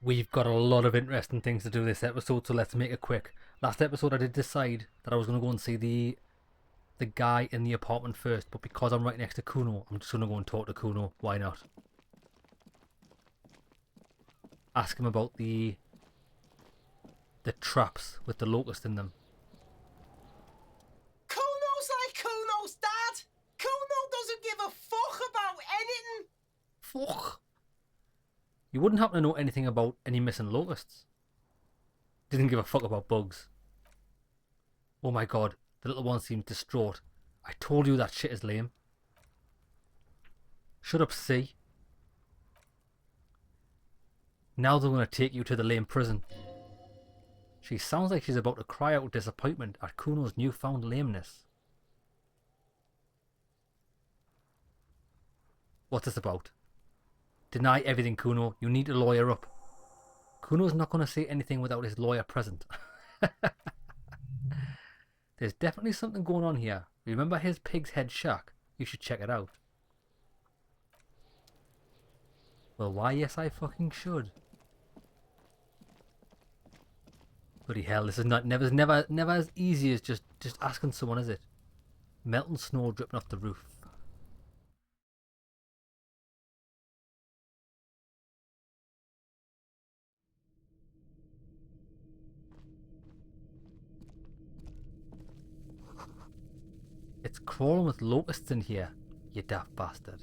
We've got a lot of interesting things to do this episode, so let's make it quick. Last episode I did decide that I was going to go and see the guy in the apartment first, but because I'm right next to Kuno, I'm just going to go and talk to Kuno. Why not? Ask him about the traps with the locust in them. Kuno's like Kuno's dad. Kuno doesn't give a fuck about anything. Fuck. You wouldn't happen to know anything about any missing locusts? Didn't give a fuck about bugs. Oh my god, the little one seems distraught. I told you that shit is lame. Shut up, C. Now they're going to take you to the lame prison. She sounds like she's about to cry out with disappointment at Kuno's newfound lameness. What's this about? Deny everything, Kuno. You need to lawyer up. Kuno's not going to say anything without his lawyer present. There's definitely something going on here. Remember his pig's head shack? You should check it out. Well, why yes I fucking should. Bloody hell, this is never as easy as just asking someone, is it? Melting snow dripping off the roof. It's crawling with locusts in here, you daft bastard.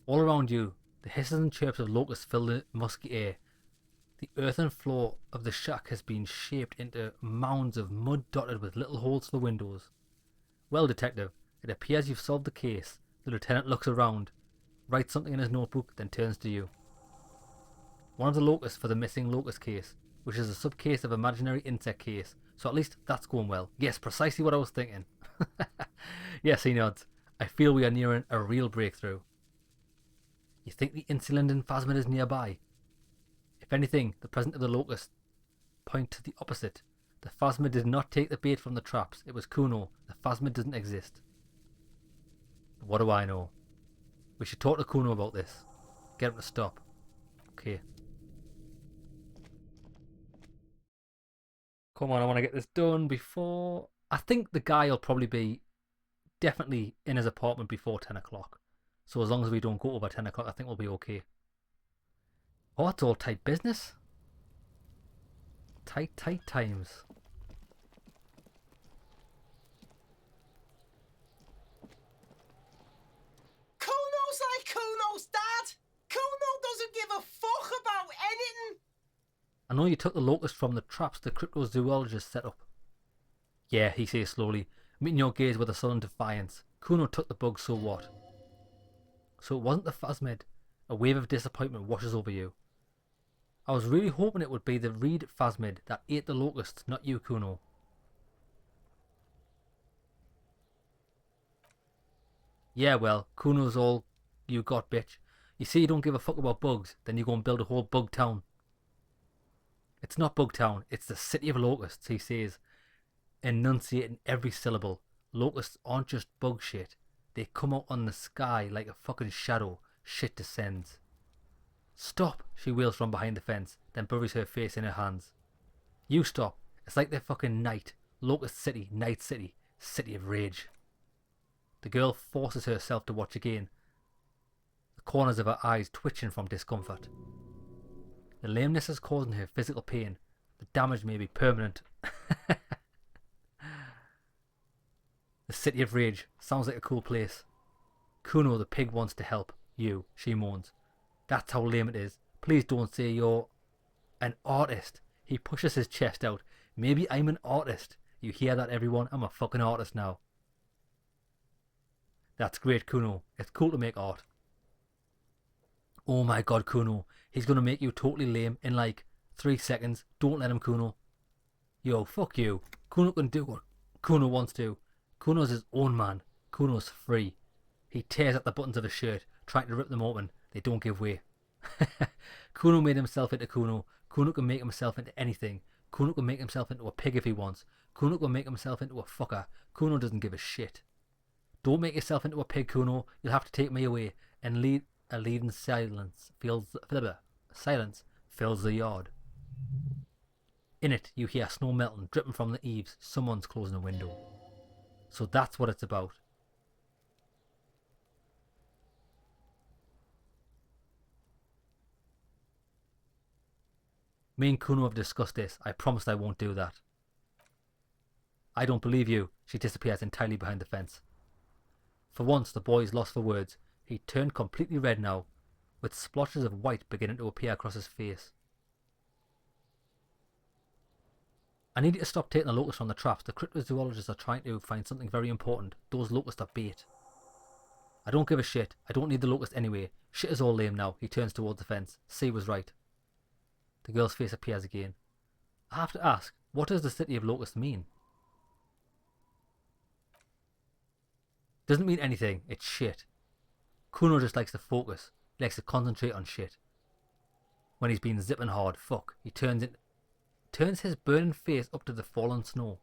All around you, the hisses and chirps of locusts fill the musky air. The earthen floor of the shack has been shaped into mounds of mud dotted with little holes for windows. Well, detective, it appears you've solved the case. The lieutenant looks around, writes something in his notebook, then turns to you. One of the locusts for the missing locust case, which is a sub-case of imaginary insect case, so at least that's going well. Yes, precisely what I was thinking. Yes, he nods. I feel we are nearing a real breakthrough. You think the insulin phasmid is nearby? If anything, the presence of the locust point to the opposite. The phasmid did not take the bait from the traps. It was Kuno. The phasmid doesn't exist. But what do I know? We should talk to Kuno about this. Get him to stop. Okay. Come on, I want to get this done before... I think the guy will probably be definitely in his apartment before 10 o'clock. So as long as we don't go over 10 o'clock, I think we'll be okay. Oh, it's all tight business. Tight times. Kuno's like Kuno's dad. Kuno doesn't give a fuck about anything. I know you took the locust from the traps the cryptozoologists set up. Yeah, he says slowly, meeting your gaze with a sullen defiance. Kuno took the bug, so what? So it wasn't the phasmid. A wave of disappointment washes over you. I was really hoping it would be the reed phasmid that ate the locusts, not you, Kuno. Yeah, well, Kuno's all you got, bitch. You say you don't give a fuck about bugs, then you go and build a whole bug town. It's not Bug Town, it's the city of locusts, he says, enunciating every syllable. Locusts aren't just bug shit. They come out on the sky like a fucking shadow. Shit descends. Stop, she wails from behind the fence, then buries her face in her hands. You stop. It's like they're fucking night. Locust City, Night City, City of Rage. The girl forces herself to watch again, the corners of her eyes twitching from discomfort. The lameness is causing her physical pain. The damage may be permanent. The City of Rage sounds like a cool place. Kuno the pig wants to help you, she moans. That's how lame it is. Please don't say you're an artist. He pushes his chest out. Maybe I'm an artist. You hear that, everyone? I'm a fucking artist now. That's great, Kuno. It's cool to make art. Oh my god, Kuno. He's gonna make you totally lame in like 3 seconds. Don't let him, Kuno. Yo, fuck you. Kuno can do what Kuno wants to. Kuno's his own man. Kuno's free. He tears at the buttons of his shirt, trying to rip them open. They don't give way. Kuno made himself into Kuno. Kuno can make himself into anything. Kuno can make himself into a pig if he wants. Kuno can make himself into a fucker. Kuno doesn't give a shit. Don't make yourself into a pig, Kuno. You'll have to take me away and lead in silence. Silence fills the yard. In it, you hear snow melting, dripping from the eaves. Someone's closing a window. So that's what it's about. Me and Kuno have discussed this. I promised I won't do that. I don't believe you. She disappears entirely behind the fence. For once, the boy is lost for words. He turned completely red now, with splotches of white beginning to appear across his face. I need you to stop taking the locusts from the traps. The cryptozoologists are trying to find something very important. Those locusts are bait. I don't give a shit. I don't need the locust anyway. Shit is all lame now. He turns towards the fence. C was right. The girl's face appears again. I have to ask, what does the city of locusts mean? Doesn't mean anything. It's shit. Kuno just likes to focus. He likes to concentrate on shit. When he's been zipping hard, fuck, he turns his burning face up to the fallen snow.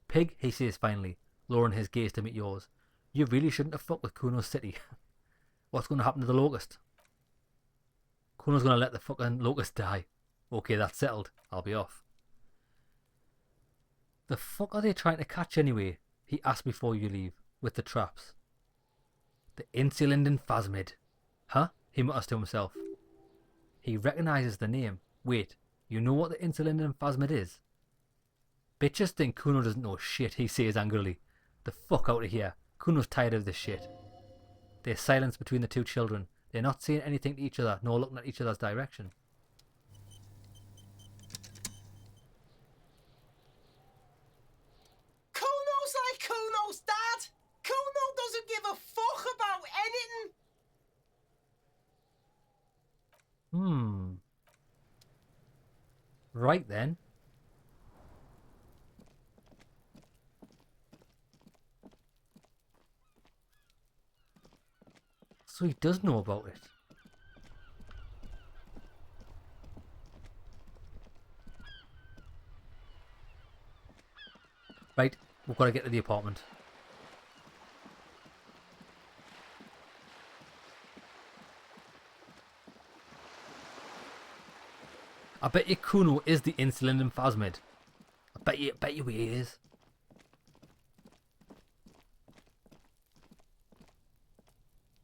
Pig, he says finally, lowering his gaze to meet yours. You really shouldn't have fucked with Kuno's city. What's going to happen to the locust? Kuno's going to let the fucking locust die. Okay, that's settled. I'll be off. The fuck are they trying to catch anyway? He asked before you leave, with the traps. The insulin phasmid. Huh? He mutters to himself. He recognises the name. Wait, you know what the insulin phasmid is? Bitches think Kuno doesn't know shit, he says angrily. The fuck out of here. Kuno's tired of this shit. There's silence between the two children. They're not saying anything to each other, nor looking at each other's direction. Kuno's like Kuno's dad. Kuno doesn't give a fuck about anything. Right then. So he does know about it. Right, we've got to get to the apartment. I bet you Kuno is the insulin phasmid. I bet you he is.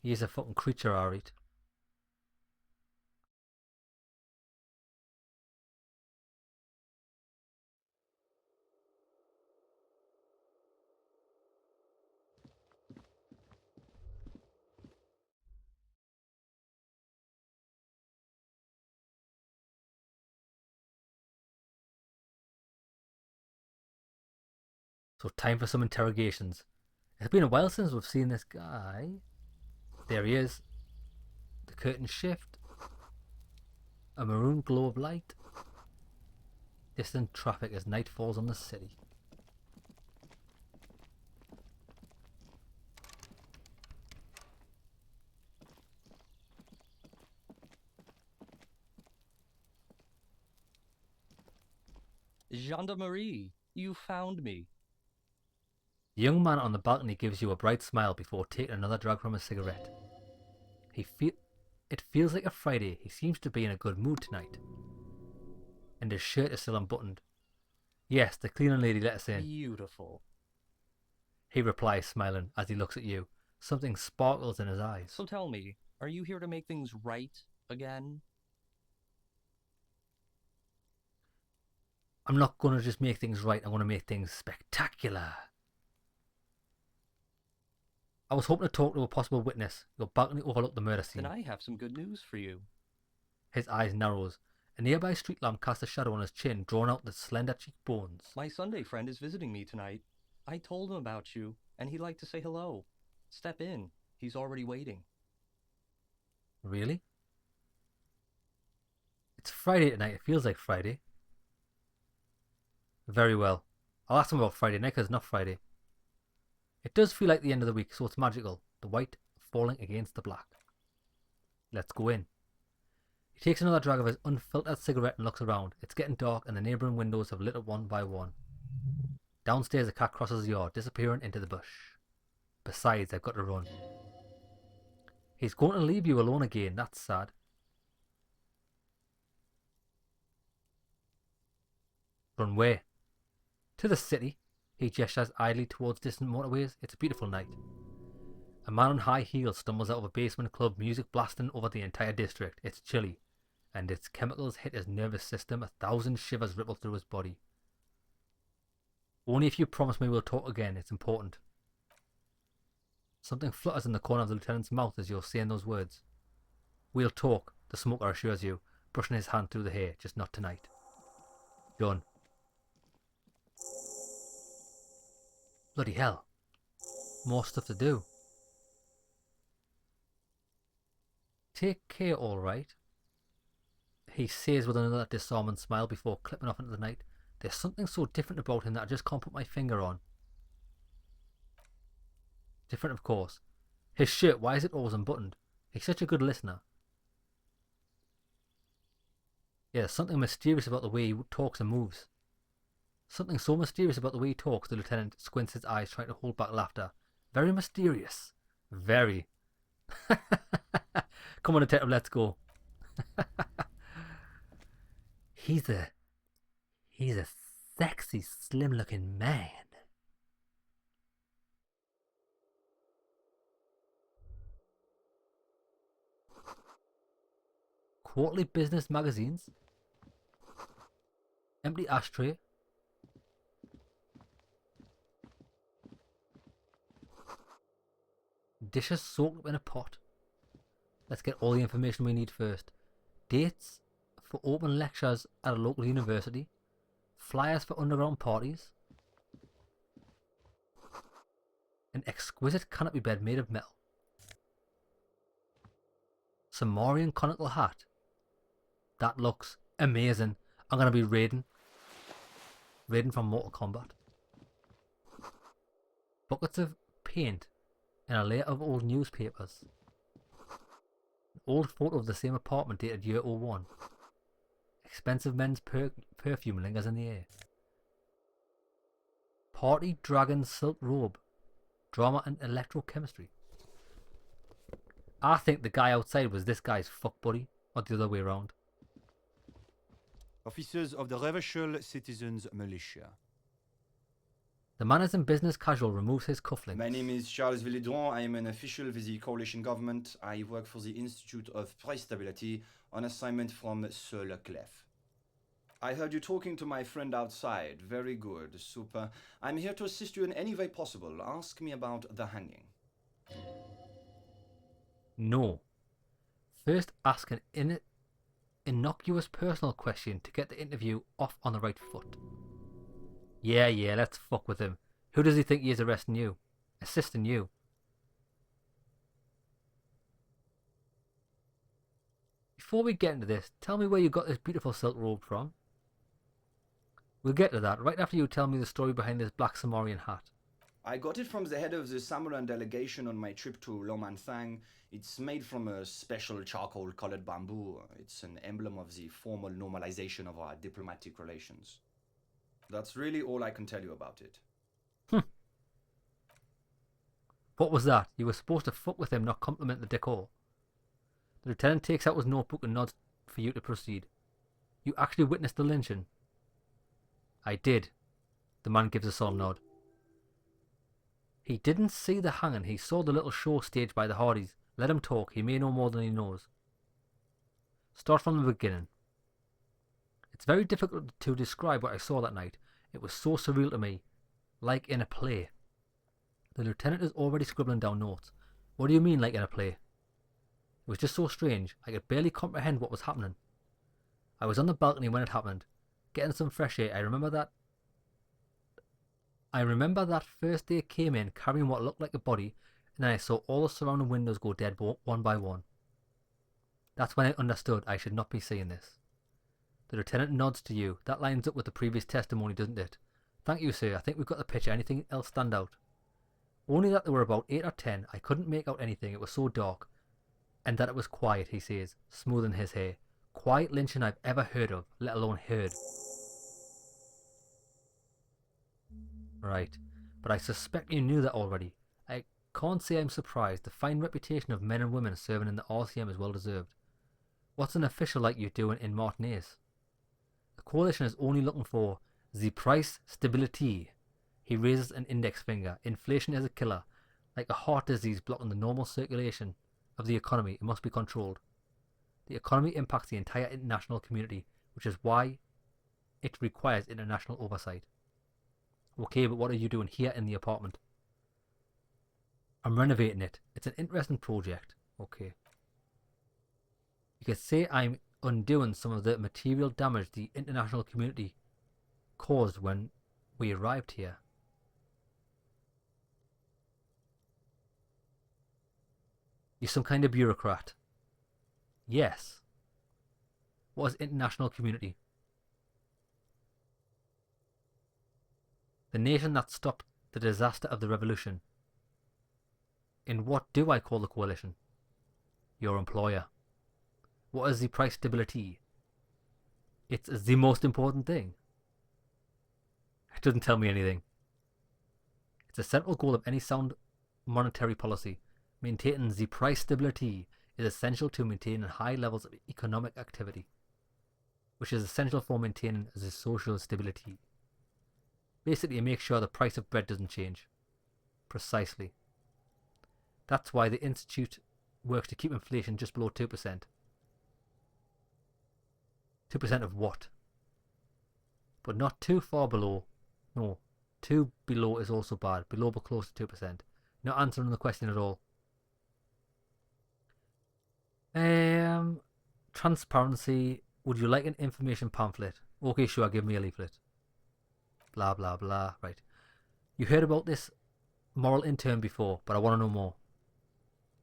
He is a fucking creature, alright. So time for some interrogations. It's been a while since we've seen this guy. There he is. The curtains shift. A maroon glow of light. Distant traffic as night falls on the city. Gendarmerie, you found me. The young man on the balcony gives you a bright smile before taking another drag from his cigarette. It feels like a Friday. He seems to be in a good mood tonight. And his shirt is still unbuttoned. Yes, the cleaning lady let us in. Beautiful. He replies, smiling, as he looks at you. Something sparkles in his eyes. So tell me, are you here to make things right again? I'm not going to just make things right. I'm going to make things spectacular. I was hoping to talk to a possible witness. Your balcony overlooked the murder scene. Then I have some good news for you. His eyes narrows. A nearby street lamp casts a shadow on his chin, drawing out the slender cheekbones. My Sunday friend is visiting me tonight. I told him about you, and he'd like to say hello. Step in. He's already waiting. Really? It's Friday tonight. It feels like Friday. Very well. I'll ask him about Friday night because it's not Friday. It does feel like the end of the week, so it's magical. The white falling against the black. Let's go in. He takes another drag of his unfiltered cigarette and looks around. It's getting dark and the neighbouring windows have lit up one by one. Downstairs, a cat crosses the yard, disappearing into the bush. Besides, I've got to run. He's going to leave you alone again. That's sad. Run where? To the city. He gestures idly towards distant motorways. It's a beautiful night. A man on high heels stumbles out of a basement club, music blasting over the entire district. It's chilly, and its chemicals hit his nervous system. 1,000 shivers ripple through his body. Only if you promise me we'll talk again. It's important. Something flutters in the corner of the lieutenant's mouth as you're saying those words. We'll talk, the smoker assures you, brushing his hand through the hair. Just not tonight. Done. Bloody hell. More stuff to do. Take care, all right, he says with another disarming smile before clipping off into the night. There's something so different about him that I just can't put my finger on. Different, of course. His shirt, why is it always unbuttoned? He's such a good listener. Yeah, there's something mysterious about the way he talks and moves. Something so mysterious about the way he talks, the lieutenant squints his eyes trying to hold back laughter. Very mysterious. Very. Come on, detective, let's go. He's a sexy, slim-looking man. Quarterly business magazines. Empty ashtray. Dishes soaked up in a pot. Let's get all the information we need first. Dates for open lectures at a local university. Flyers for underground parties. An exquisite canopy bed made of metal. Sumerian conical hat. That looks amazing. I'm going to be raiding. Raiding from Mortal Kombat. Buckets of paint and a layer of old newspapers. An old photo of the same apartment dated year 01. Expensive men's perfume lingers in the air. Party dragon silk robe. Drama and electrochemistry. I think the guy outside was this guy's fuck buddy, or the other way around. Officers of the Reversal Citizens Militia. The man is in business casual, removes his cufflinks. My name is Charles Villedron. I am an official with the coalition government. I work for the Institute of Price Stability on assignment from Sir Leclerc. I heard you talking to my friend outside. Very good. Super. I'm here to assist you in any way possible. Ask me about the hanging. No. First ask an innocuous personal question to get the interview off on the right foot. Yeah, let's fuck with him. Who does he think he is arresting you? Assisting you? Before we get into this, tell me where you got this beautiful silk robe from. We'll get to that right after you tell me the story behind this black Sumerian hat. I got it from the head of the Samoan delegation on my trip to Lomanthang. It's made from a special charcoal-colored bamboo. It's an emblem of the formal normalization of our diplomatic relations. That's really all I can tell you about it. What was that? You were supposed to fuck with him, not compliment the decor. The lieutenant takes out his notebook and nods for you to proceed. You actually witnessed the lynching? I did. The man gives a solemn nod. He didn't see the hanging. He saw the little show staged by the Hardys. Let him talk. He may know more than he knows. Start from the beginning. It's very difficult to describe what I saw that night. It was so surreal to me. Like in a play. The lieutenant is already scribbling down notes. What do you mean, like in a play? It was just so strange. I could barely comprehend what was happening. I was on the balcony when it happened. Getting some fresh air. I remember that first day I came in carrying what looked like a body, and then I saw all the surrounding windows go dead one by one. That's when I understood I should not be seeing this. The lieutenant nods to you. That lines up with the previous testimony, doesn't it? Thank you, sir. I think we've got the picture. Anything else stand out? Only that there were about 8 or 10. I couldn't make out anything. It was so dark. And that it was quiet, he says, smoothing his hair. Quiet lynching I've ever heard of, let alone heard. Right. But I suspect you knew that already. I can't say I'm surprised. The fine reputation of men and women serving in the RCM is well deserved. What's an official like you doing in Martinez? The coalition is only looking for The price stability. He raises an index finger. Inflation is a killer. Like a heart disease blocking the normal circulation of the economy, it must be controlled. The economy impacts the entire international community, which is why it requires international oversight. Okay, but what are you doing here in the apartment? I'm renovating it. It's an interesting project. Okay. You could say I'm undoing some of the material damage the international community caused when we arrived here. You're some kind of bureaucrat. Yes. What is international community? The nation that stopped the disaster of the revolution. In what do I call the coalition? Your employer. What is the price stability? It's the most important thing. It doesn't tell me anything. It's a central goal of any sound monetary policy. Maintaining the price stability is essential to maintaining high levels of economic activity, which is essential for maintaining the social stability. Basically, make sure the price of bread doesn't change. Precisely. That's why the Institute works to keep inflation just below 2%. 2% of what? But not too far below. No, 2 below is also bad. Below but close to 2%. Not answering the question at all. Transparency. Would you like an information pamphlet? Okay, sure, give me a leaflet. Blah, blah, blah. Right. You heard about this moral intern before, but I want to know more.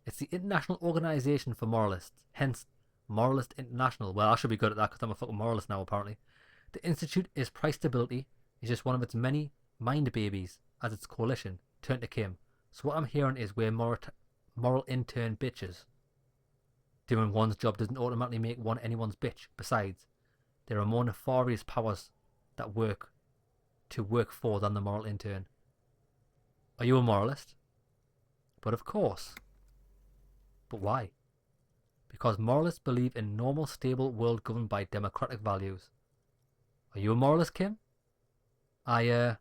It's the International Organization for Moralists, hence Moralist International. Well, I should be good at that because I'm a fucking moralist now, apparently. The Institute is price stability. It's just one of its many mind babies as its coalition turned to Kim. So what I'm hearing is we're moral intern bitches. Doing one's job doesn't automatically make one anyone's bitch. Besides, there are more nefarious powers that work for than the moral intern. Are you a moralist? But of course. But why? Because moralists believe in normal, stable world governed by democratic values. Are you a moralist, Kim? I'm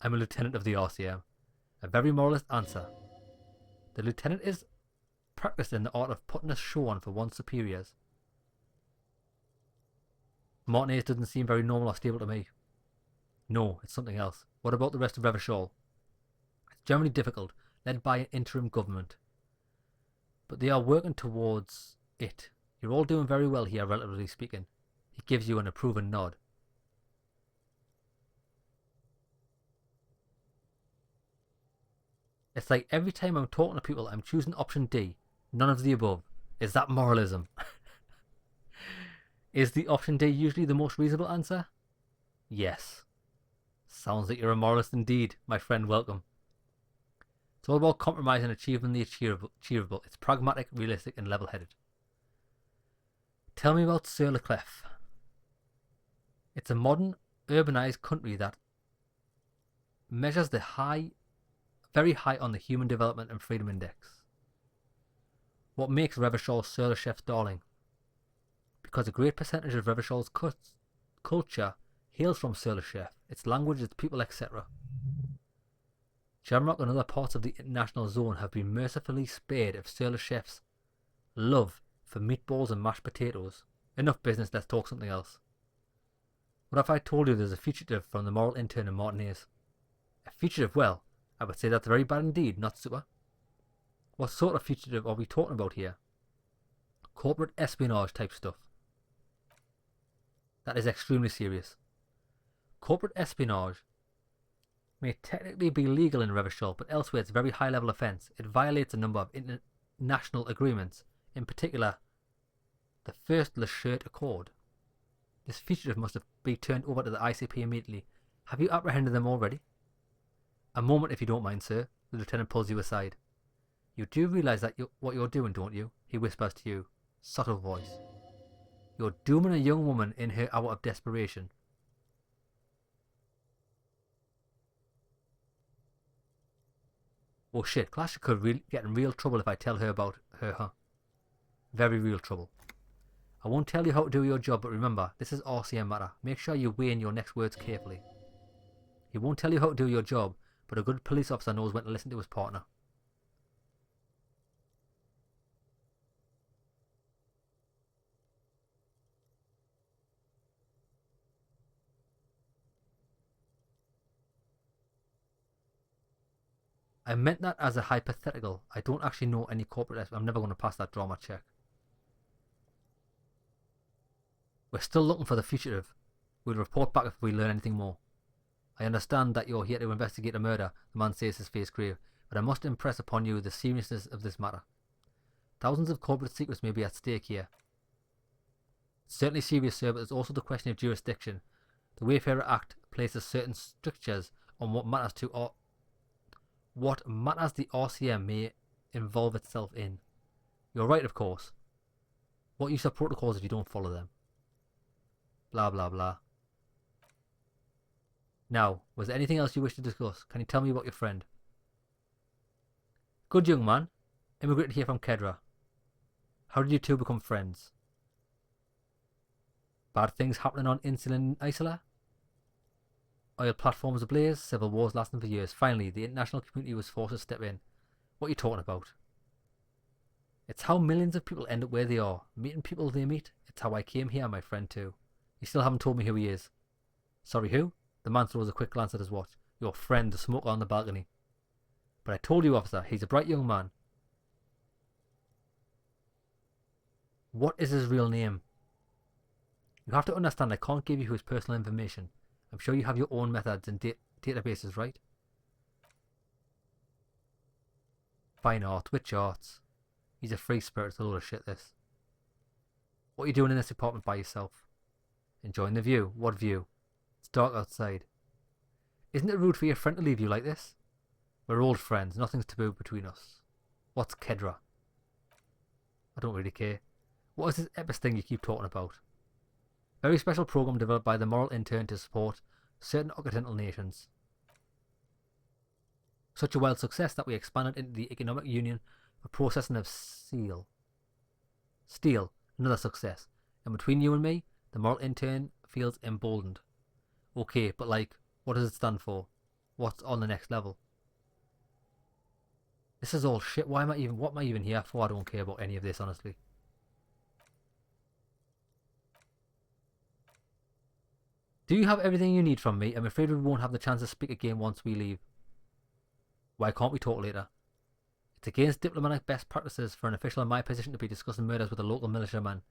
a lieutenant of the RCM. A very moralist answer. The lieutenant is practiced in the art of putting a show on for one's superiors. Martinez doesn't seem very normal or stable to me. No, it's something else. What about the rest of Revachol? It's generally difficult, led by an interim government. But they are working towards it. You're all doing very well here, relatively speaking. He gives you an approving nod. It's like every time I'm talking to people, I'm choosing option D. None of the above. Is that moralism? Is the option D usually the most reasonable answer? Yes. Sounds like you're a moralist indeed, my friend. Welcome. It's all about compromise and achieving the achievable. It's pragmatic, realistic, and level-headed. Tell me about Sur le Clef. It's a modern, urbanized country that measures very high on the Human Development and Freedom Index. What makes Revachol Sur le Chef's darling? Because a great percentage of Revachol's culture hails from Sur le Chef, its language, its people, etc. Jamrock and other parts of the international zone have been mercifully spared of Sur le Chef's love for meatballs and mashed potatoes. Enough business, let's talk something else. What if I told you there's a fugitive from the moral intern in Martinez? A fugitive? Well, I would say that's very bad indeed, not super. What sort of fugitive are we talking about here? Corporate espionage type stuff. That is extremely serious. Corporate espionage may technically be legal in Revachol, but elsewhere it's a very high-level offence. It violates a number of international agreements, in particular, the first Le Shirt Accord. This fugitive must be turned over to the ICP immediately. Have you apprehended them already? A moment, if you don't mind, sir. The lieutenant pulls you aside. You do realise that what you're doing, don't you? He whispers to you. Subtle voice. You're dooming a young woman in her hour of desperation. Oh shit, Clash could get in real trouble if I tell her about her, huh? Very real trouble. I won't tell you how to do your job, but remember, this is RCM matter. Make sure you weigh in your next words carefully. He won't tell you how to do your job, but a good police officer knows when to listen to his partner. I meant that as a hypothetical. I don't actually know any corporate. I'm never going to pass that drama check. We're still looking for the fugitive. We'll report back if we learn anything more. I understand that you're here to investigate a murder, the man says, his face grave, but I must impress upon you the seriousness of this matter. Thousands of corporate secrets may be at stake here. It's certainly serious, sir, but there's also the question of jurisdiction. The Wayfarer Act places certain strictures on what matters the RCM may involve itself in. You're right, of course. What use are protocols if you don't follow them? Blah, blah, blah. Now, was there anything else you wish to discuss? Can you tell me about your friend? Good young man. Immigrated here from Kedra. How did you two become friends? Bad things happening on Insulin Isola? Oil platforms ablaze, civil wars lasting for years. Finally, the international community was forced to step in. What are you talking about? It's how millions of people end up where they are. Meeting people they meet. It's how I came here, my friend too. You still haven't told me who he is. Sorry, who? The man throws a quick glance at his watch. Your friend, the smoker on the balcony. But I told you, officer, he's a bright young man. What is his real name? You have to understand I can't give you his personal information. I'm sure you have your own methods and databases, right? Fine art, which arts? He's a free spirit, it's a load of shit, this. What are you doing in this apartment by yourself? Enjoying the view. What view? It's dark outside. Isn't it rude for your friend to leave you like this? We're old friends, nothing's taboo between us. What's Kedra? I don't really care. What is this EPIS thing you keep talking about? Very special program developed by the Moral Intern to support certain Occidental nations. Such a wild success that we expanded into the Economic Union for processing of steel. Steel, another success. And between you and me, the Moral Intern feels emboldened. Okay, but like, what does it stand for? What's on the next level? This is all shit. What am I even here for? I don't care about any of this, honestly. Do you have everything you need from me? I'm afraid we won't have the chance to speak again once we leave. Why can't we talk later? It's against diplomatic best practices for an official in my position to be discussing murders with a local militiaman.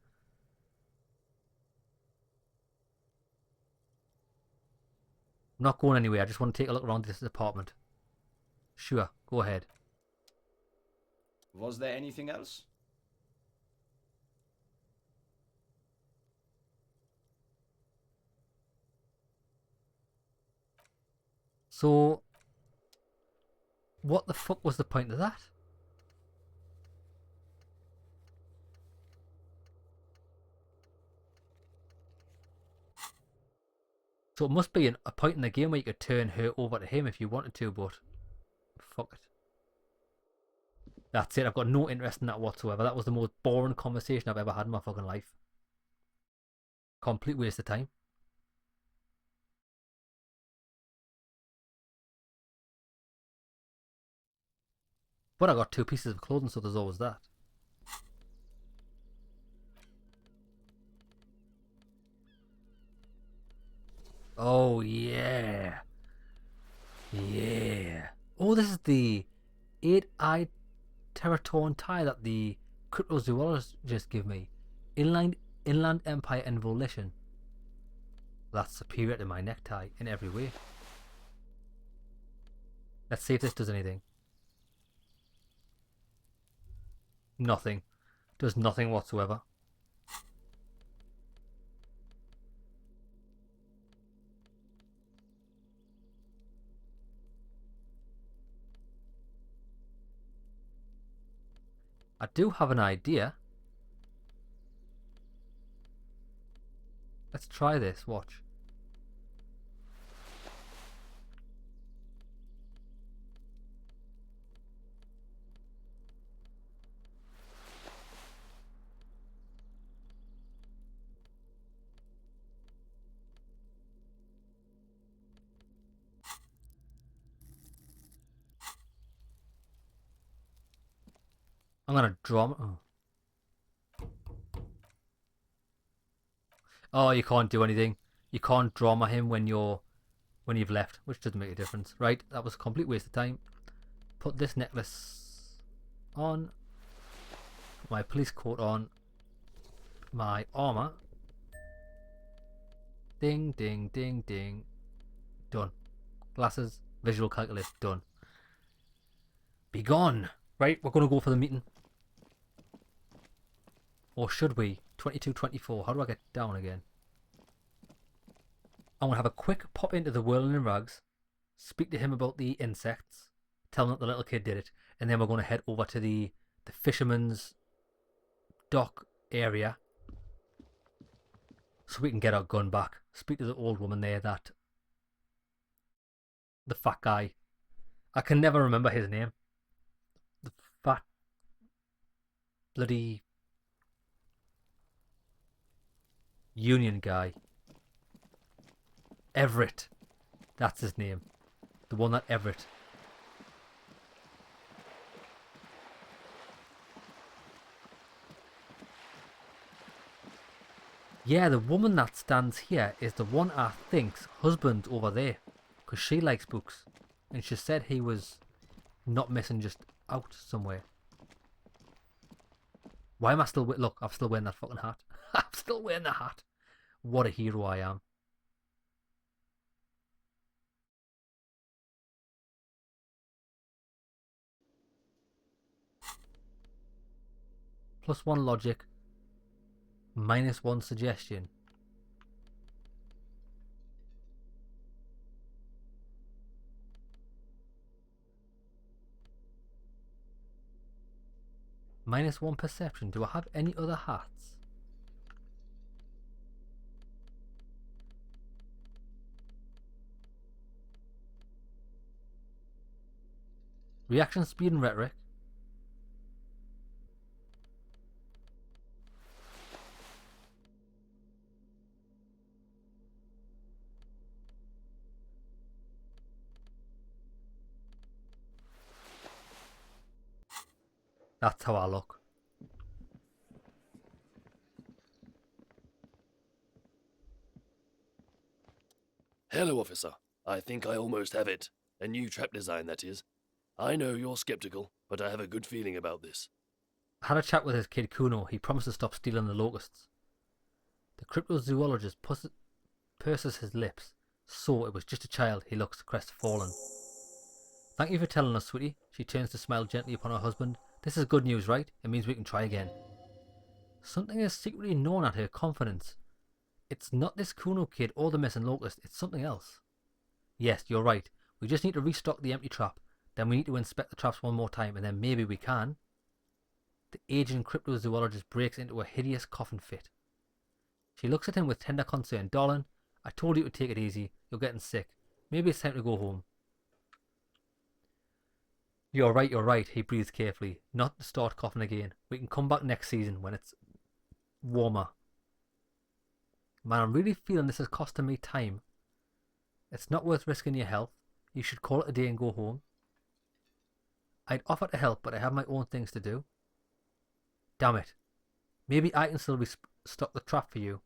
I'm not going anywhere. I just want to take a look around this apartment. Sure, go ahead. Was there anything else? So, what the fuck was the point of that? So it must be a point in the game where you could turn her over to him if you wanted to, but fuck it. That's it, I've got no interest in that whatsoever. That was the most boring conversation I've ever had in my fucking life. Complete waste of time. But I got 2 pieces of clothing, so there's always that. Oh, yeah. Yeah. Oh, this is the 8-eyed Terratorn tie that the cryptozoologists give me. Inland Empire and Volition. That's superior to my necktie in every way. Let's see if this does anything. Nothing. Does nothing whatsoever. I do have an idea. Let's try this, watch. I'm gonna draw. Oh, you can't do anything. You can't drama him when you've left, which doesn't make a difference. Right, that was a complete waste of time. Put this necklace on. Put my police coat on. My armor. Ding, ding, ding, ding. Done. Glasses. Visual calculate. Done. Be gone. Right, we're going to go for the meeting. Or should we? 22-24. How do I get down again? I'm going to have a quick pop into the whirling in rags. Speak to him about the insects. Tell him that the little kid did it. And then we're going to head over to the fisherman's dock area. So we can get our gun back. Speak to the old woman there, that... the fat guy. I can never remember his name. The fat... bloody... union guy. Everett. That's his name. The one that Everett. Yeah, the woman that stands here is the one I think's husband over there. Because she likes books. And she said he was not missing, just out somewhere. Why am I still... Look, I'm still wearing that fucking hat. I'm still wearing the hat. What a hero I am. +1 logic. -1 suggestion. -1 perception. Do I have any other hats? Reaction speed and rhetoric. That's how I look. Hello, officer. I think I almost have it. A new trap design, that is. I know you're skeptical, but I have a good feeling about this. I had a chat with his kid Cuno. He promised to stop stealing the locusts. The cryptozoologist purses his lips. So it was just a child. He looks crestfallen. Thank you for telling us, sweetie. She turns to smile gently upon her husband. This is good news, right? It means we can try again. Something is secretly gnawing at her confidence. It's not this Cuno kid or the missing locust. It's something else. Yes, you're right. We just need to restock the empty trap. Then we need to inspect the traps one more time, and then maybe we can. The aging cryptozoologist breaks into a hideous coughing fit. She looks at him with tender concern. Darling, I told you to take it easy. You're getting sick. Maybe it's time to go home. You're right, he breathes carefully. Not to start coughing again. We can come back next season when it's warmer. Man, I'm really feeling this is costing me time. It's not worth risking your health. You should call it a day and go home. I'd offer to help, but I have my own things to do. Damn it. Maybe I can still restock the trap for you.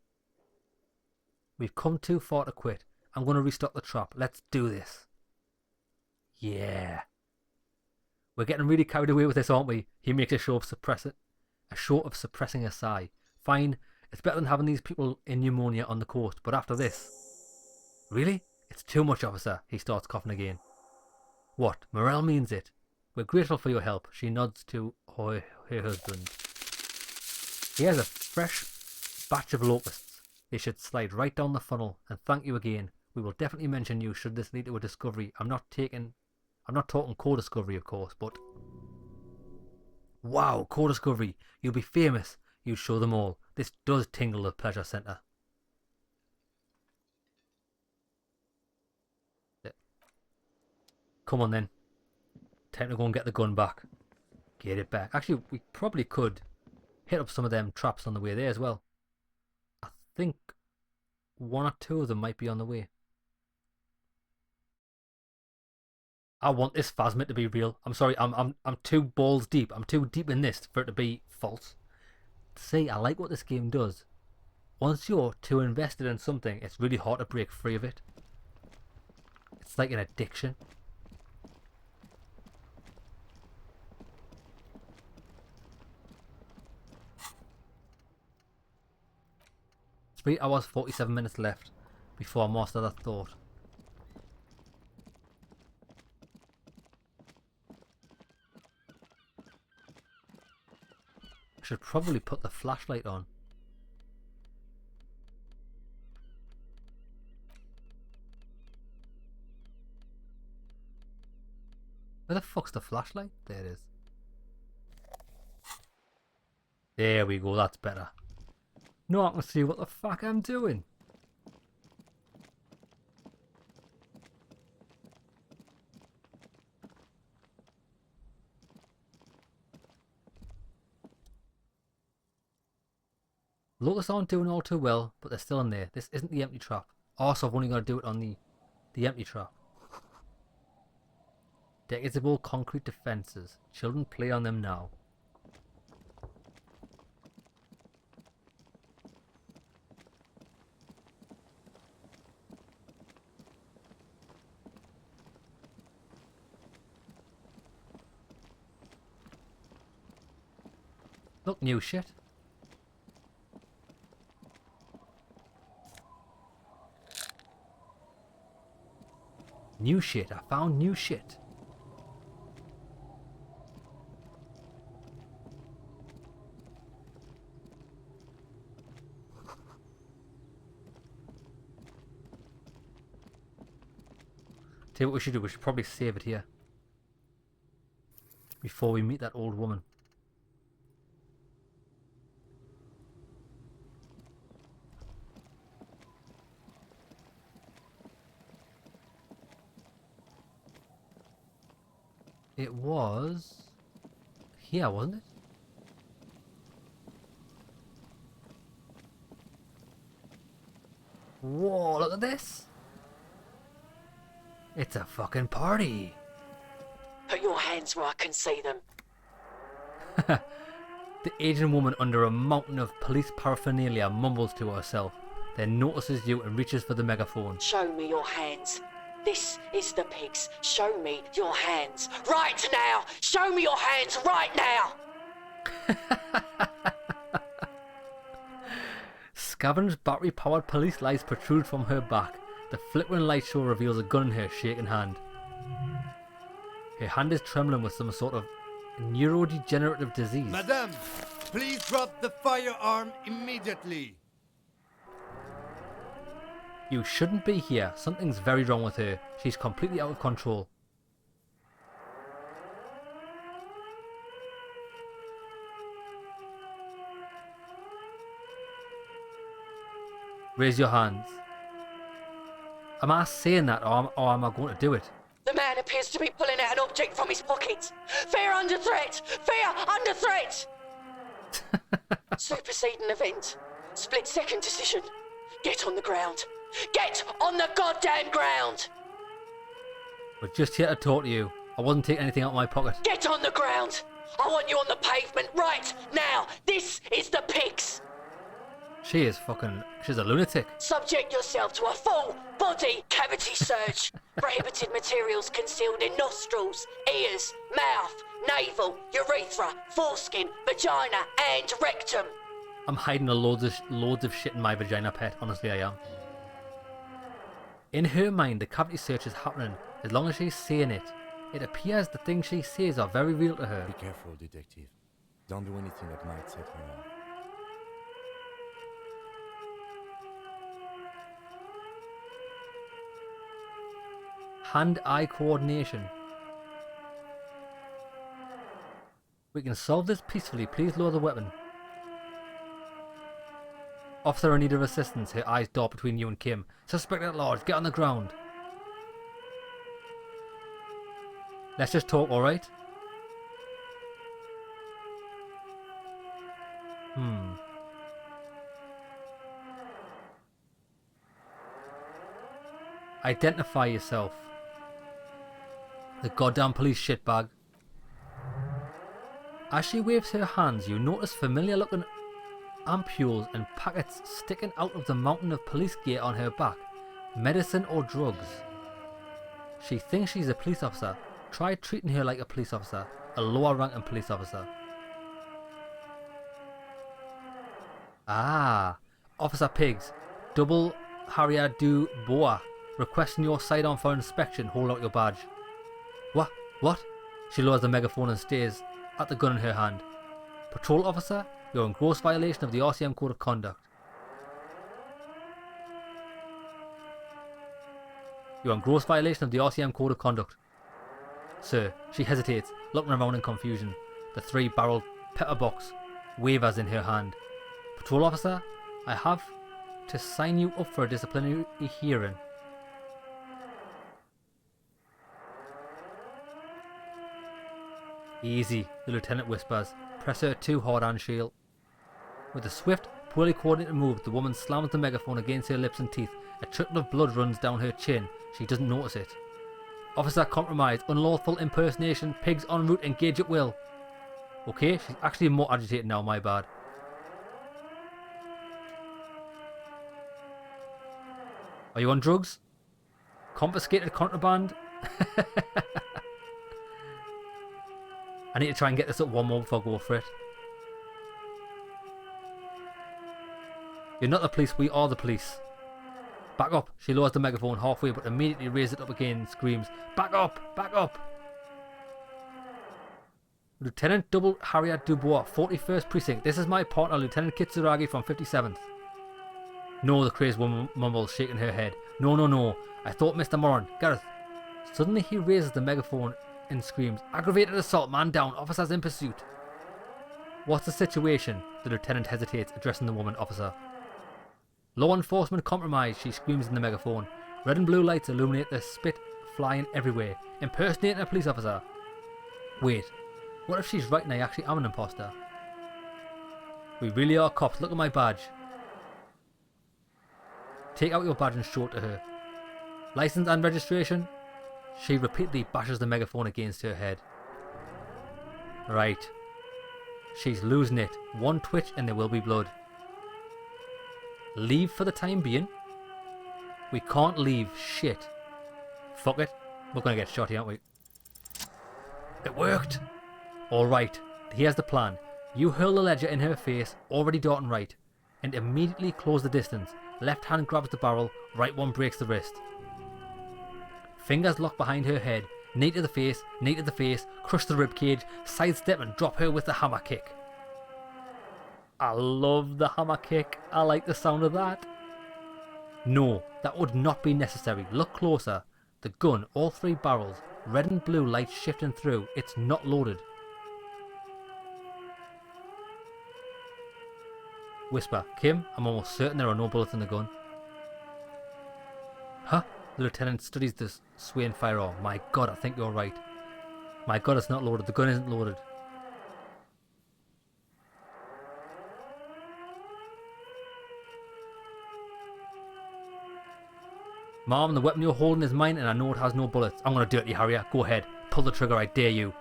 We've come too far to quit. I'm going to restock the trap. Let's do this. Yeah. We're getting really carried away with this, aren't we? He makes a show of suppressing a sigh. Fine. It's better than having these people in pneumonia on the coast. But after this... Really? It's too much, officer. He starts coughing again. What? Morel means it. We're grateful for your help. She nods to her husband. Here's a fresh batch of locusts. They should slide right down the funnel. And thank you again. We will definitely mention you should this lead to a discovery. I'm not talking co-discovery, of course, but... Wow, co-discovery. You'll be famous. You'd show them all. This does tingle the pleasure centre. Come on then. Time to go and get the gun back. Get it back. Actually, we probably could hit up some of them traps on the way there as well. I think 1 or 2 of them might be on the way. I want this phasmid to be real. I'm sorry, I'm too balls deep. I'm too deep in this for it to be false. See, I like what this game does. Once you're too invested in something, it's really hard to break free of it. It's like an addiction. Three hours 47 minutes left before I master that thought. I should probably put the flashlight on. Where the fuck's the flashlight? There it is. There we go, that's better. Now I can see what the fuck I'm doing. Locusts aren't doing all too well, but they're still in there. This isn't the empty trap. Also, I've only got to do it on the empty trap. Decades of old concrete defences. Children play on them now. Look, new shit. New shit. I found new shit. Tell you what we should do. We should probably save it here before we meet that old woman. It was here, wasn't it? Whoa, look at this! It's a fucking party! Put your hands where I can see them. The Asian woman under a mountain of police paraphernalia mumbles to herself, then notices you and reaches for the megaphone. Show me your hands. This is the pigs. Show me your hands. Right now! Show me your hands right now! Scavenged battery-powered police lights protrude from her back. The flickering light show reveals a gun in her shaking hand. Her hand is trembling with some sort of neurodegenerative disease. Madame, please drop the firearm immediately. You shouldn't be here. Something's very wrong with her. She's completely out of control. Raise your hands. Am I saying that or am I going to do it? The man appears to be pulling out an object from his pocket. Fear under threat! Fear under threat! Superseding event. Split second decision. Get on the ground. Get on the goddamn ground! We're just here to talk to you. I wasn't taking anything out of my pocket. Get on the ground! I want you on the pavement right now! This is the pigs! She's a lunatic. Subject yourself to a full body cavity search. Prohibited materials concealed in nostrils, ears, mouth, navel, urethra, foreskin, vagina, and rectum. I'm hiding loads of shit in my vagina, pet. Honestly, I am. In her mind, the cavity search is happening. As long as she's saying it, it appears the things she says are very real to her. Be careful, detective. Don't do anything that might set her off. Hand-eye coordination. We can solve this peacefully. Please lower the weapon. Officer in need of assistance. Her eyes dart between you and Kim. Suspect at large. Get on the ground. Let's just talk, alright? Identify yourself. The goddamn police shitbag. As she waves her hands, you notice familiar looking ampules and packets sticking out of the mountain of police gear on her back. Medicine or drugs. She thinks she's a police officer. Try treating her like a police officer. A lower ranking police officer. Ah, Officer Pigs. Double Harrier du Bois. Requesting your sidearm for inspection. Hold out your badge. What? What? She lowers the megaphone and stares at the gun in her hand. Patrol officer, you're in gross violation of the RCM Code of Conduct. You're in gross violation of the RCM Code of Conduct. Sir, she hesitates, looking around in confusion. The 3-barreled pepper box wavers in her hand. Patrol officer, I have to sign you up for a disciplinary hearing. Easy, the lieutenant whispers. Press her too hard on shield. With a swift, poorly coordinated move, the woman slams the megaphone against her lips and teeth. A trickle of blood runs down her chin. She doesn't notice it. Officer compromised. Unlawful impersonation. Pigs en route. Engage at will. Okay, she's actually more agitated now, my bad. Are you on drugs? Confiscated contraband? I need to try and get this up one more before I go for it. You're not the police, we are the police. Back up. She lowers the megaphone halfway but immediately raises it up again and screams, back up! Back up! Lieutenant Double Harrier Dubois, 41st Precinct. This is my partner, Lieutenant Kitsuragi from 57th. No, the crazed woman mumbles, shaking her head. No, no, no. I thought Mr. Moran. Gareth. Suddenly he raises the megaphone and screams, aggravated assault, man down, officers in pursuit. What's the situation? The lieutenant hesitates, addressing the woman officer. Law enforcement compromise, she screams in the megaphone. Red and blue lights illuminate the spit flying everywhere. Impersonating a police officer. Wait, what if she's right and I actually am an imposter? We really are cops, look at my badge. Take out your badge and show it to her. License and registration? She repeatedly bashes the megaphone against her head. Right. She's losing it. One twitch and there will be blood. Leave for the time being? We can't leave. Shit. Fuck it. We're gonna get shot here, aren't we? It worked! Alright. Here's the plan. You hurl the ledger in her face, already darting right, and immediately close the distance. Left hand grabs the barrel, right one breaks the wrist. Fingers locked behind her head, knee to the face, crush the ribcage, sidestep and drop her with the hammer kick. I love the hammer kick. I like the sound of that. No, that would not be necessary. Look closer. The gun, all 3 barrels, red and blue lights shifting through. It's not loaded. Whisper, Kim, I'm almost certain there are no bullets in the gun. Huh? The lieutenant studies the swaying firearm. My god, I think you're right. My god, it's not loaded. The gun isn't loaded. Mom, the weapon you're holding is mine and I know it has no bullets. I'm gonna do it, you Harrier. Go ahead. Pull the trigger, I dare you.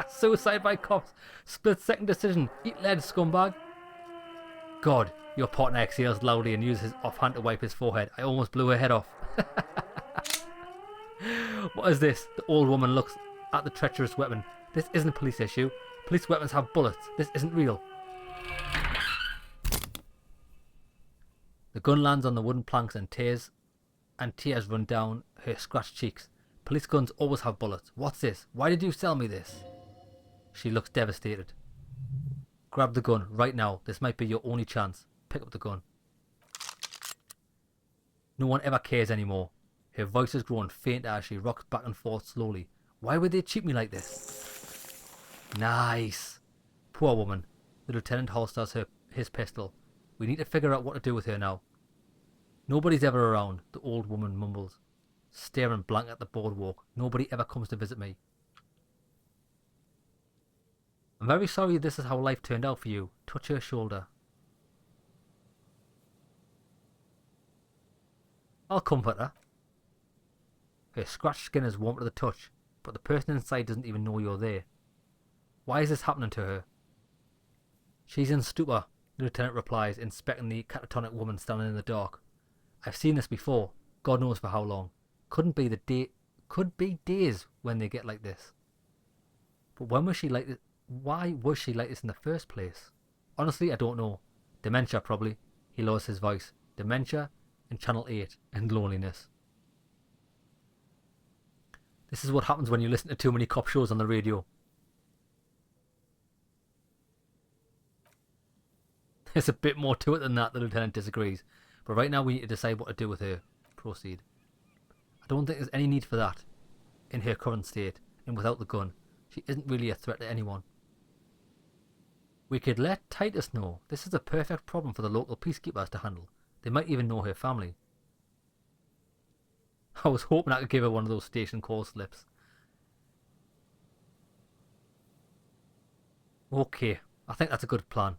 Suicide by cops. Split second decision. Eat lead, scumbag. God, your partner exhales loudly and uses his offhand to wipe his forehead. I almost blew her head off. What is this? The old woman looks at the treacherous weapon. This isn't a police issue. Police weapons have bullets. This isn't real. The gun lands on the wooden planks and tears run down her scratched cheeks. Police guns always have bullets. What's this? Why did you sell me this? She looks devastated. Grab the gun right now. This might be your only chance. Pick up the gun. No one ever cares anymore. Her voice has grown fainter as she rocks back and forth slowly. Why would they cheat me like this? Nice. Poor woman. The lieutenant holsters his pistol. We need to figure out what to do with her now. Nobody's ever around, the old woman mumbles, staring blank at the boardwalk. Nobody ever comes to visit me. I'm very sorry this is how life turned out for you. Touch her shoulder. I'll comfort her. Her scratched skin is warm to the touch. but the person inside doesn't even know you're there. Why is this happening to her? She's in stupor, the lieutenant replies, inspecting the catatonic woman standing in the dark. I've seen this before, God knows for how long. Could be days when they get like this. But when was she like this? Why was she like this in the first place? Honestly, I don't know. Dementia, probably. He lowers his voice. Dementia and Channel 8 and loneliness. This is what happens when you listen to too many cop shows on the radio. There's a bit more to it than that, the lieutenant disagrees. But right now we need to decide what to do with her. Proceed. I don't think there's any need for that. In her current state, and without the gun, she isn't really a threat to anyone. We could let Titus know. This is a perfect problem for the local peacekeepers to handle. They might even know her family. I was hoping I could give her one of those station call slips. Okay, I think that's a good plan.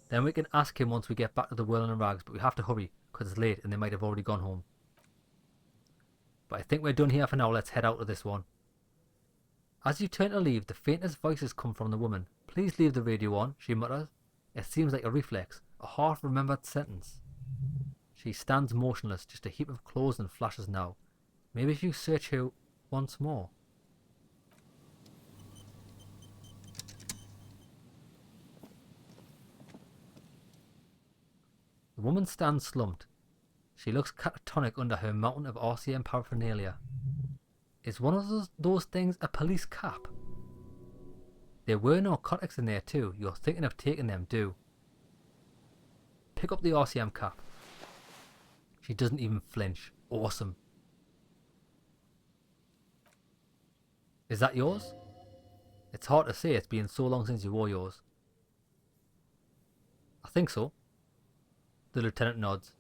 Then we can ask him once we get back to the Whirling Rags, but we have to hurry, because it's late and they might have already gone home. But I think we're done here for now. Let's head out of this one. As you turn to leave, the faintest voices come from the woman. Please leave the radio on, she mutters. It seems like a reflex, a half-remembered sentence. She stands motionless, just a heap of clothes and flashes now. Maybe if you search her once more. The woman stands slumped. She looks catatonic under her mountain of RCM paraphernalia. Is one of those things a police cap? There were narcotics in there too. You're thinking of taking them, do. Pick up the RCM cap. She doesn't even flinch. Awesome. Is that yours? It's hard to say, it's been so long since you wore yours. I think so. The lieutenant nods.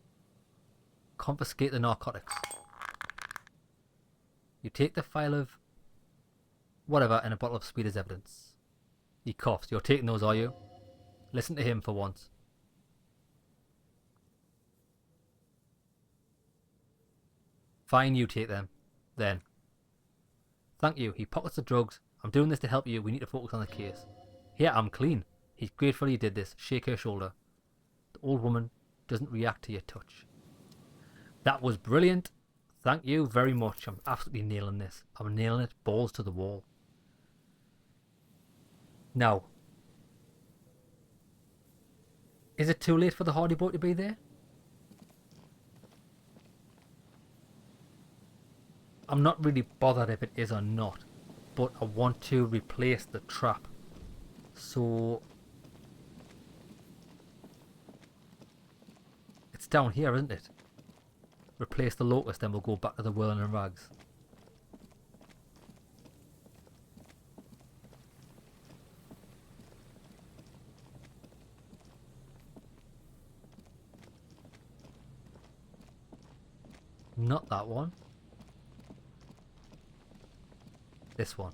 Confiscate the narcotics. You take the file of whatever and a bottle of speed as evidence. He coughs. You're taking those, are you? Listen to him for once. Fine, you take them. Then. Thank you. He pockets the drugs. I'm doing this to help you. We need to focus on the case. Yeah, I'm clean. He's grateful he did this. Shake her shoulder. The old woman doesn't react to your touch. That was brilliant. Thank you very much. I'm absolutely nailing this. I'm nailing it balls to the wall. Now, is it too late for the Hardy Boy to be there? I'm not really bothered if it is or not, but I want to replace the trap. So it's down here, isn't it? Replace the Locust, then we'll go back to the Whirling Rags. Not that one. This one.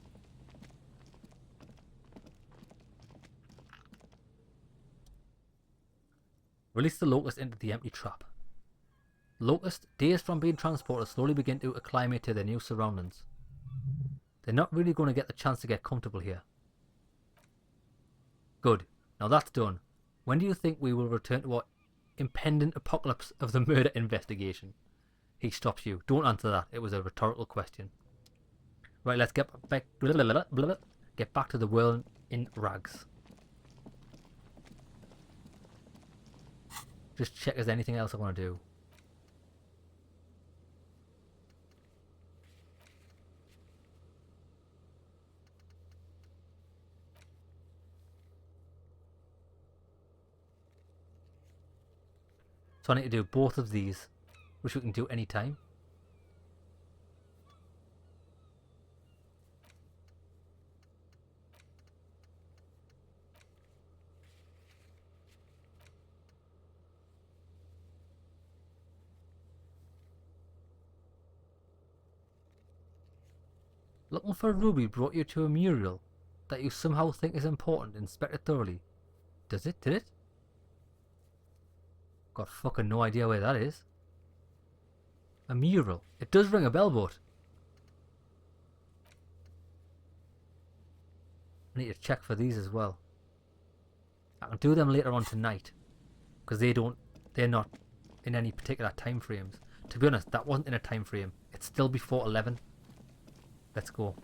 Release the Locust into the empty trap. Locusts, dazed from being transported, slowly begin to acclimate to their new surroundings. They're not really going to get the chance to get comfortable here. Good. Now that's done. When do you think we will return to our impending apocalypse of the murder investigation? He stops you. Don't answer that. It was a rhetorical question. Right, let's get back to the Whirling Rags. Just check if there's anything else I want to do. So I need to do both of these, which we can do anytime. Looking for Ruby brought you to a mural that you somehow think is important. Inspect it thoroughly. Does it? Did it? Got fucking no idea where that is. A mural. It does ring a bell, but I need to check for these as well. I can do them later on tonight. Because they're not in any particular time frames. To be honest, that wasn't in a time frame. It's still before 11. Let's go.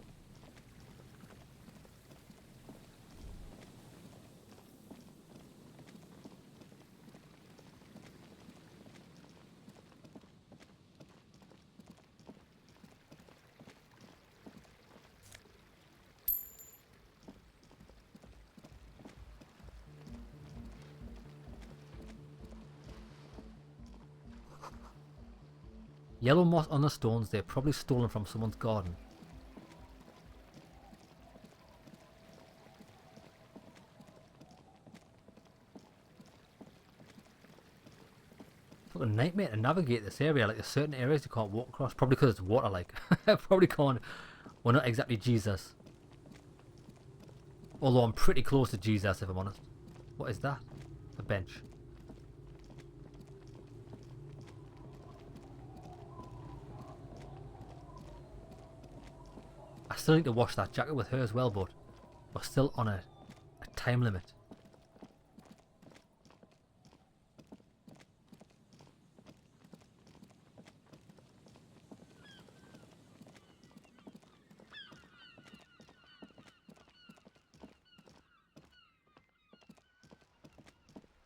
Yellow moss on the stones, they're probably stolen from someone's garden. Fucking nightmare to navigate this area, like there's certain areas you can't walk across, probably because it's water like. Probably can't, we're not exactly Jesus. Although I'm pretty close to Jesus if I'm honest. What is that? A bench. I still need to wash that jacket with her as well, but we're still on a time limit.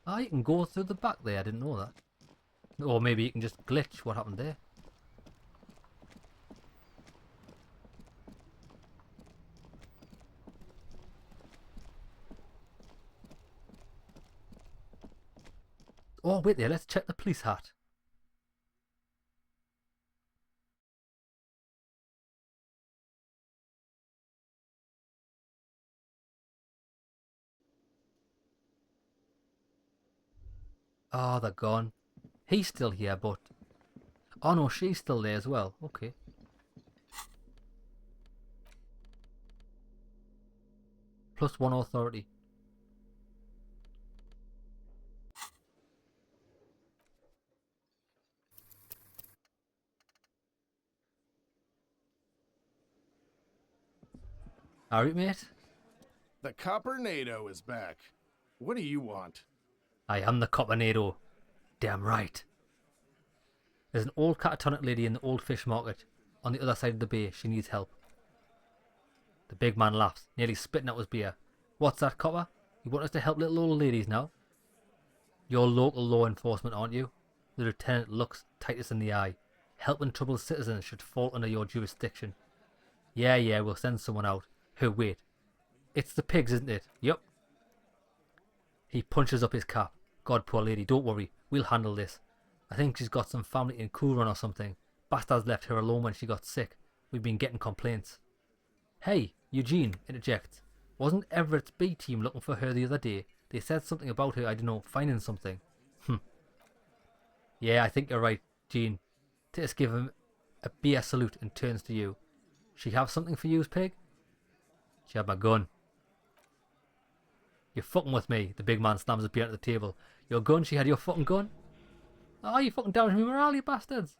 Ah, you can go through the back there, I didn't know that. Or maybe you can just glitch what happened there. Oh, wait there, let's check the police hat. Oh, they're gone. He's still here, but... Oh no, she's still there as well. Okay. +1 authority. Alright, mate. The Coppernado is back. What do you want? I am the Coppernado. Damn right. There's an old catatonic lady in the old fish market on the other side of the bay. She needs help. The big man laughs, nearly spitting out his beer. What's that, copper? You want us to help little old ladies now? You're local law enforcement, aren't you? The lieutenant looks Titus in the eye. Helping troubled citizens should fall under your jurisdiction. Yeah, we'll send someone out. Who, wait. It's the pigs, isn't it? Yup. He punches up his cap. God, poor lady, don't worry. We'll handle this. I think she's got some family in Cool Run or something. Bastards left her alone when she got sick. We've been getting complaints. Hey, Eugene, interjects. Wasn't Everett's B team looking for her the other day? They said something about her, I don't know, finding something. Yeah, I think you're right, Gene. Titus give him a beer salute and turns to you. She have something for you, pig? She had my gun. You're fucking with me. The big man slams his beer at the table. Your gun? She had your fucking gun? Oh, you fucking damaged me morale, you bastards.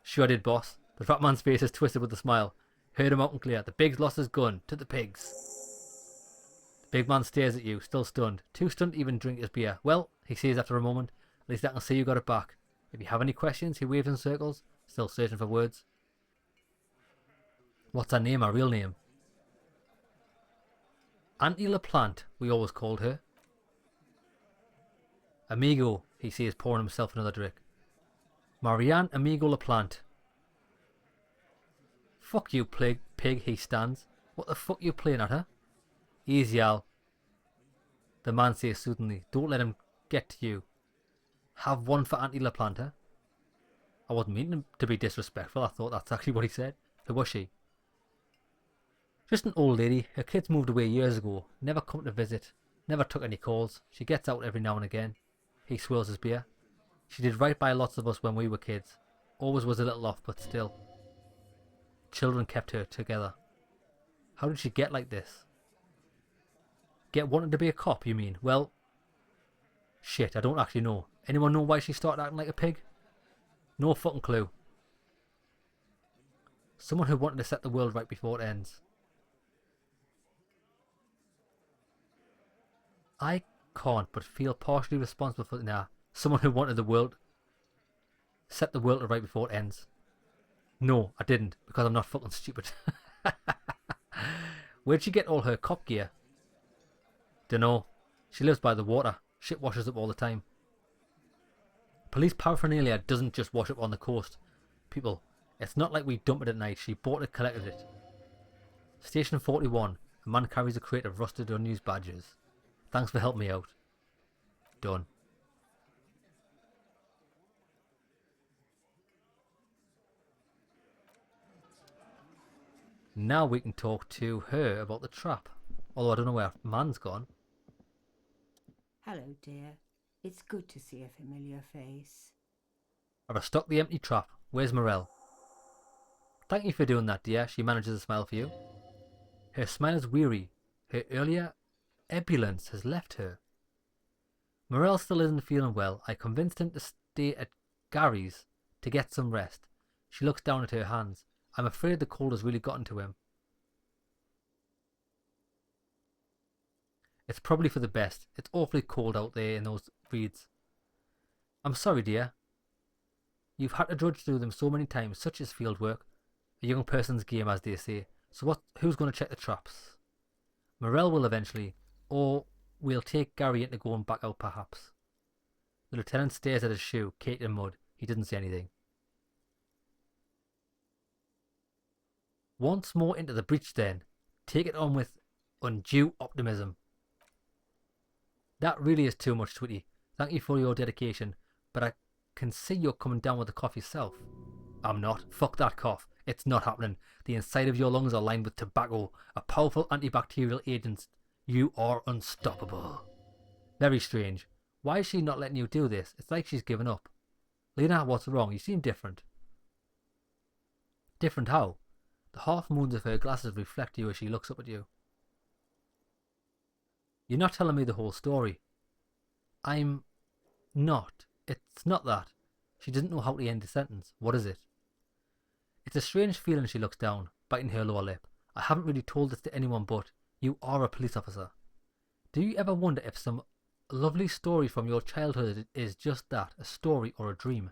Sure did, boss. The fat man's face is twisted with a smile. Heard him out and clear. The pig's lost his gun. To the pigs. The big man stares at you, still stunned. Too stunned to even drink his beer. Well, he says after a moment, at least I can see you got it back. If you have any questions, he waves in circles, still searching for words. What's her name, her real name? Auntie LaPlante, we always called her. Amigo, he says, pouring himself another drink. Marianne Amigo LaPlante. Fuck you, pig, he stands. What the fuck you playing at, huh? Easy, Al. The man says soothingly, don't let him get to you. Have one for Auntie LaPlante, huh? I wasn't meaning to be disrespectful, I thought that's actually what he said. Who was she? Just an old lady. Her kids moved away years ago. Never come to visit. Never took any calls. She gets out every now and again. He swirls his beer. She did right by lots of us when we were kids. Always was a little off, but still. Children kept her together. How did she get like this? Get wanted to be a cop, you mean? Well, shit, I don't actually know. Anyone know why she started acting like a pig? No fucking clue. Someone who wanted to set the world right before it ends. I can't but feel partially responsible for someone who wanted the world, set the world right before it ends. No, I didn't, because I'm not fucking stupid. Where'd she get all her cop gear? Dunno. She lives by the water. Shit washes up all the time. Police paraphernalia doesn't just wash up on the coast. People, it's not like we dump it at night. She bought it, collected it. Station 41. A man carries a crate of rusted unused badges. Thanks for helping me out. Done. Now we can talk to her about the trap. Although I don't know where man's gone. Hello, dear. It's good to see a familiar face. I've restocked the empty trap. Where's Morel? Thank you for doing that, dear. She manages to smile for you. Her smile is weary. Her earlier ebullience has left her. Morel still isn't feeling well. I convinced him to stay at Gary's to get some rest. She looks down at her hands. I'm afraid the cold has really gotten to him. It's probably for the best. It's awfully cold out there in those reeds. I'm sorry, dear. You've had to drudge through them so many times. Such is field work. A young person's game, as they say. So who's going to check the traps? Morel will eventually. Or we'll take Gary in to go and back out, perhaps. The lieutenant stares at his shoe, caked in mud. He doesn't say anything. Once more into the breach, then. Take it on with undue optimism. That really is too much, Twitty. Thank you for your dedication, but I can see you're coming down with the cough yourself. I'm not. Fuck that cough. It's not happening. The inside of your lungs are lined with tobacco, a powerful antibacterial agent. You are unstoppable. Very strange. Why is she not letting you do this? It's like she's given up. Lena, what's wrong? You seem different. Different how? The half moons of her glasses reflect you as she looks up at you. You're not telling me the whole story. I'm not. It's not that. She doesn't know how to end the sentence. What is it? It's a strange feeling. She looks down, biting her lower lip. I haven't really told this to anyone, but you are a police officer. Do you ever wonder if some lovely story from your childhood is just that, a story or a dream?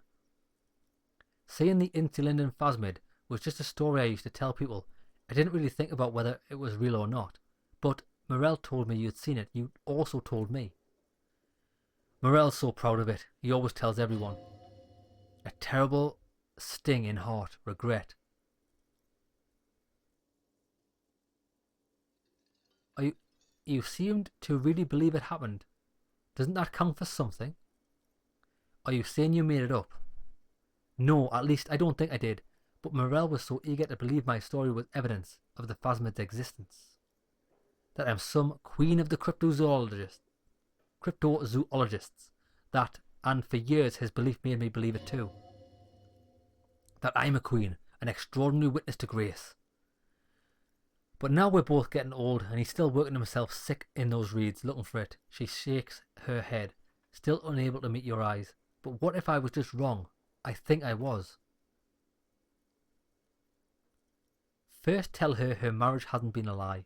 Saying the Insulindon Phasmid was just a story I used to tell people. I didn't really think about whether it was real or not. But Morel told me you'd seen it. You also told me. Morel's so proud of it. He always tells everyone. A terrible sting in heart, regret. You seemed to really believe it happened. Doesn't that count for something? Are you saying you made it up? No, at least I don't think I did. But Morel was so eager to believe my story was evidence of the Phasmid's existence that I'm some queen of the cryptozoologists, that, and for years his belief made me believe it too. That I'm a queen, an extraordinary witness to grace. But now we're both getting old, and he's still working himself sick in those reeds, looking for it. She shakes her head, still unable to meet your eyes. But what if I was just wrong? I think I was. First tell her her marriage hasn't been a lie.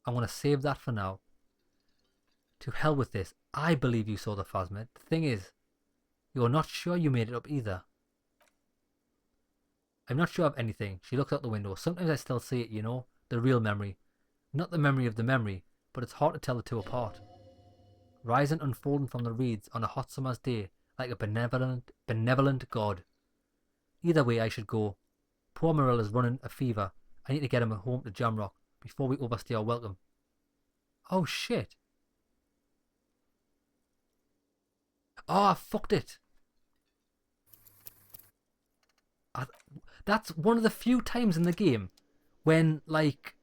I'm going to save that for now. To hell with this. I believe you saw the Phasmid. The thing is, you're not sure you made it up either. I'm not sure of anything. She looks out the window. Sometimes I still see it, you know, the real memory. Not the memory of the memory, but it's hard to tell the two apart. Rising, unfolding from the reeds on a hot summer's day, like a benevolent god. Either way, I should go. Poor Morel is running a fever. I need to get him home to Jamrock before we overstay our welcome. Oh shit. Oh, I fucked it. That's one of the few times in the game when, like,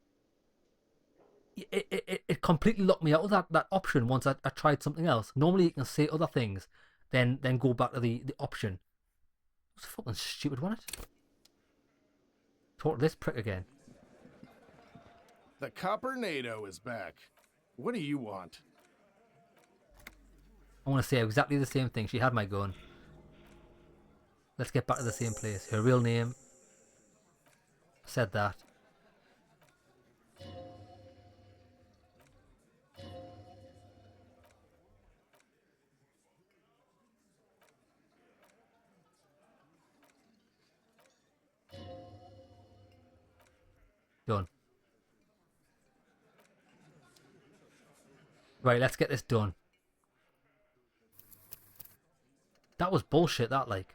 it completely locked me out of that option once I tried something else. Normally you can say other things, then go back to the option. It was fucking stupid, wasn't it? Talk to this prick again. The Coppernato is back. What do you want? I want to say exactly the same thing. She had my gun. Let's get back to the same place. Her real name said that. Done. Right, let's get this done. That was bullshit, that, like.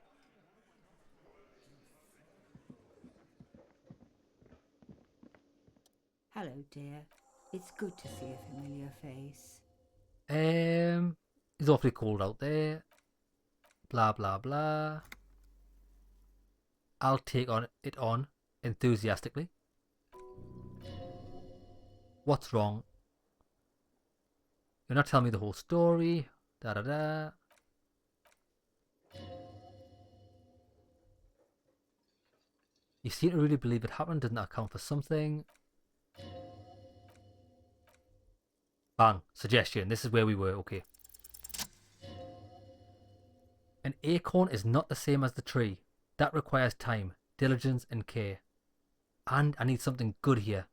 Hello, dear. It's good to see a familiar face. It's awfully cold out there. Blah, blah, blah. I'll take it on enthusiastically. What's wrong? You're not telling me the whole story. Da da da. You seem to really believe it happened. Doesn't that account for something? Bang. Suggestion. This is where we were. Okay. An acorn is not the same as the tree. That requires time, diligence, and care. And I need something good here.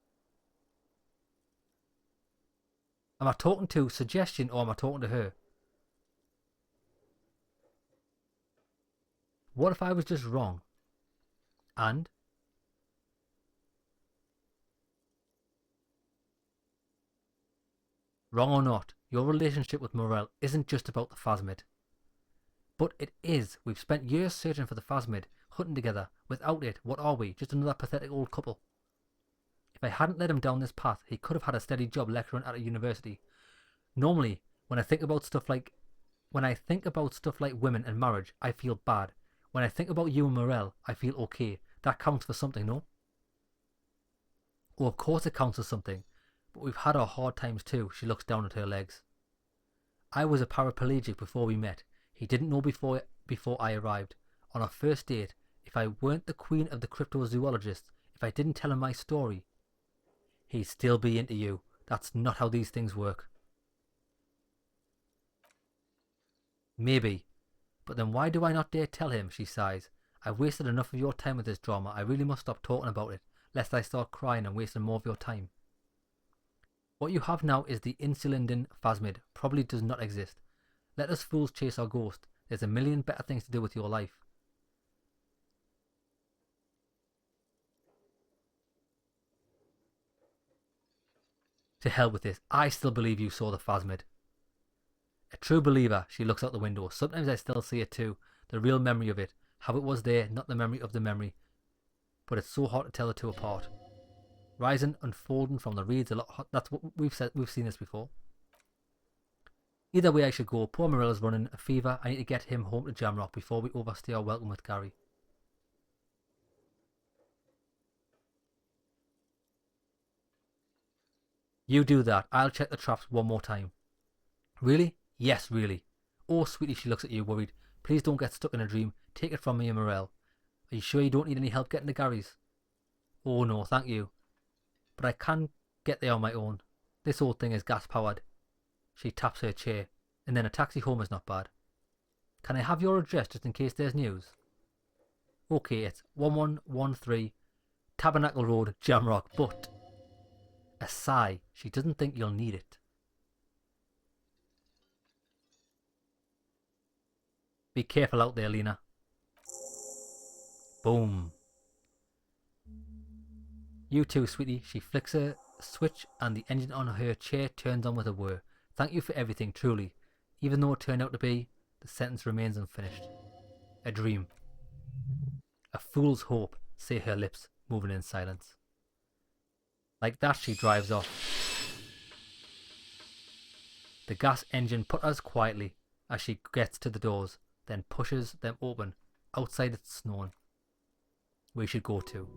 Am I talking to Suggestion or am I talking to her? What if I was just wrong? And? Wrong or not, your relationship with Morel isn't just about the phasmid. But it is. We've spent years searching for the phasmid, hunting together. Without it, what are we? Just another pathetic old couple. If I hadn't led him down this path, he could have had a steady job lecturing at a university. Normally, when I think about stuff like women and marriage, I feel bad. When I think about you and Morel, I feel okay. That counts for something, no? Well, of course it counts for something. But we've had our hard times too. She looks down at her legs. I was a paraplegic before we met. He didn't know before I arrived. On our first date, if I weren't the queen of the cryptozoologists, if I didn't tell him my story, he'd still be into you. That's not how these things work. Maybe. But then why do I not dare tell him, she sighs. I've wasted enough of your time with this drama. I really must stop talking about it, lest I start crying and wasting more of your time. What you have now is the insulindin phasmid. Probably does not exist. Let us fools chase our ghost. There's a million better things to do with your life. To hell with this. I still believe you saw the phasmid. A true believer, she looks out the window. Sometimes I still see it too. The real memory of it. How it was there, not the memory of the memory. But it's so hard to tell the two apart. Rising, unfolding from the reeds a lot hot. That's what we've said. We've seen this before. Either way I should go. Poor Marilla's running a fever. I need to get him home to Jamrock before we overstay our welcome with Gary. You do that. I'll check the traps one more time. Really? Yes, really. Oh, sweetie, she looks at you, worried. Please don't get stuck in a dream. Take it from me and Morel. Are you sure you don't need any help getting to Gary's? Oh no, thank you. But I can get there on my own. This old thing is gas-powered. She taps her chair. And then a taxi home is not bad. Can I have your address just in case there's news? Okay, it's 1113 Tabernacle Road, Jamrock, but... A sigh. She doesn't think you'll need it. Be careful out there, Lena. Boom. You too, sweetie. She flicks a switch and the engine on her chair turns on with a whir. Thank you for everything, truly. Even though it turned out to be, the sentence remains unfinished. A dream. A fool's hope, say her lips, moving in silence. Like that, she drives off. The gas engine putters quietly as she gets to the doors, then pushes them open. Outside it's snowing. We should go to.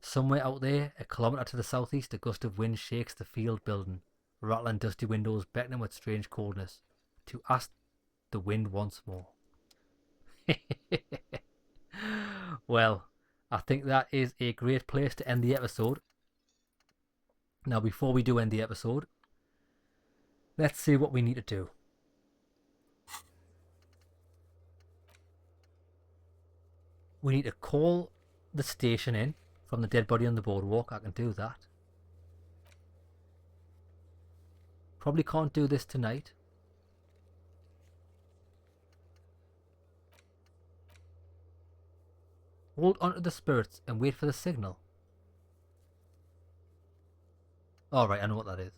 Somewhere out there, a kilometre to the southeast, a gust of wind shakes the field building, rattling dusty windows, beckoning with strange coldness, to ask the wind once more. Well, I think that is a great place to end the episode. Now, before we do end the episode, let's see what we need to do. We need to call the station in from the dead body on the boardwalk. I can do that. Probably can't do this tonight. Hold onto the spirits and wait for the signal. Alright, I know what that is.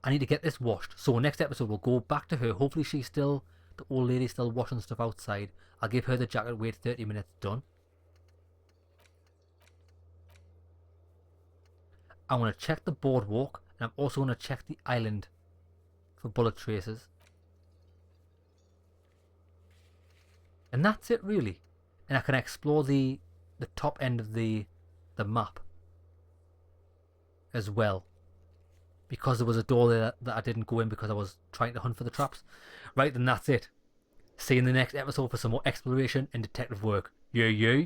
I need to get this washed. So next episode we'll go back to her. Hopefully she's still, the old lady still washing stuff outside. I'll give her the jacket, wait 30 minutes, done. I'm going to check the boardwalk, and I'm also going to check the island for bullet traces. And that's it really. And I can explore the top end of the map as well. Because there was a door there that I didn't go in because I was trying to hunt for the traps. Right, then that's it. See you in the next episode for some more exploration and detective work. Yeah, yeah.